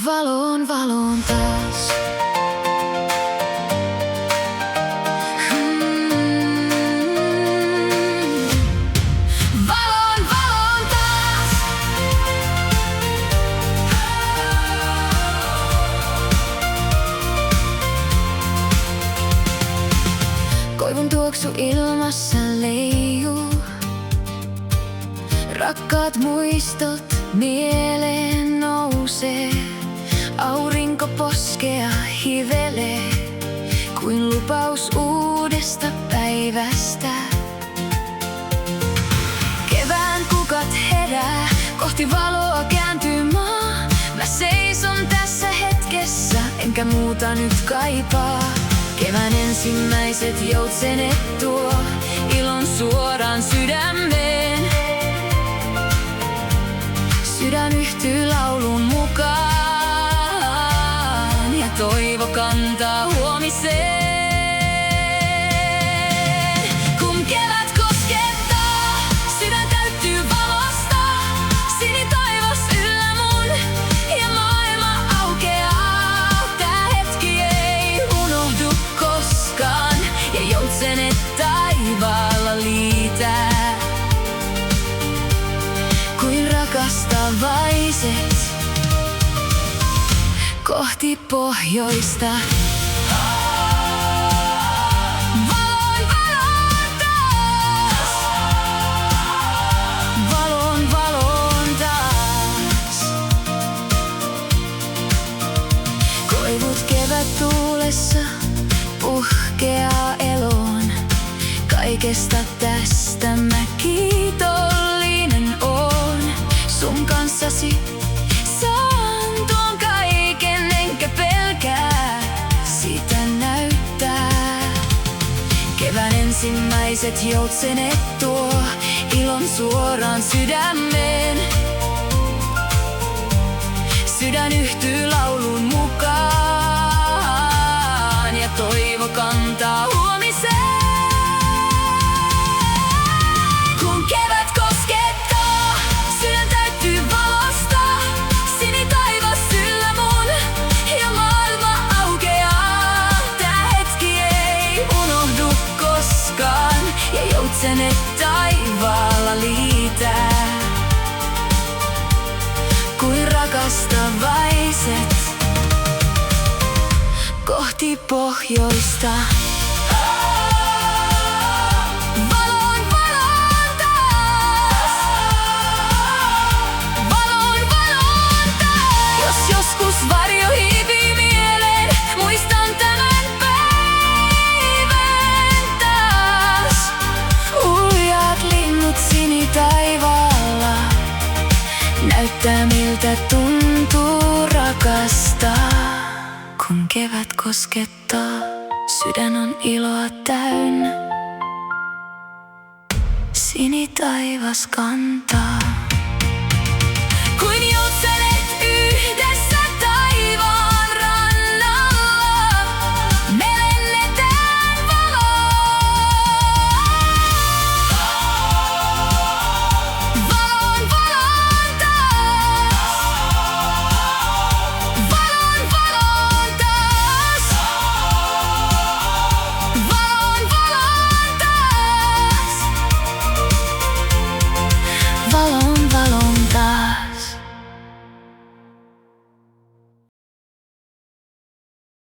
Valoon taas. Valoon taas. Koivun tuoksu ilmassa leijuu. Rakkaat muistot mieleen nousee. Aurinko poskea hivelee, kuin lupaus uudesta päivästä. Kevään kukat herää, kohti valoa kääntyy maa. Mä seison tässä hetkessä, enkä muuta nyt kaipaa. Kevään ensimmäiset joutsenet tuo ilon suoraan sydämeen. Sydän yhtyy laulun mukaan ja toivo kantaa huomiseen. Kun kevät koskettaa, sydän täyttyy valosta. Sinitaivas yllä mun ja maailma aukeaa. Tää hetki ei unohdu koskaan ja joutsenet taivaalla liitää. Kuin rakastavaiset kohti pohjoista. Valoon taas. Valoon taas. Koivut kevättuulessa puhkeaa eloon. Kaikesta tästä mä kiitollinen oon. Sun kanssasi saan tuon kaiken, enkä pelkää sitä näyttää. Kevään ensimmäiset joutsenet tuo ilon suoraan sydämeen. Sydän yhtyy laulun mukaan ja toivo kantaa huomiseen. Kun kevät koskettaa, sydän täyttyy valosta. Sinitaivas yllä mun ja maailma aukeaa. Tää hetki ei unohdu koskaan ja joutsenet taivaalla liitää. Kuin rakastavaiset kohti pohjoista. Joskus varjo hiipii mieleen, muistan tämän päivän taas. Uljaat linnut sinitaivaalla, näyttää miltä tuntuu rakastaa. Kun kevät koskettaa, sydän on iloa täynnä. Sinitaivas kantaa. Kuin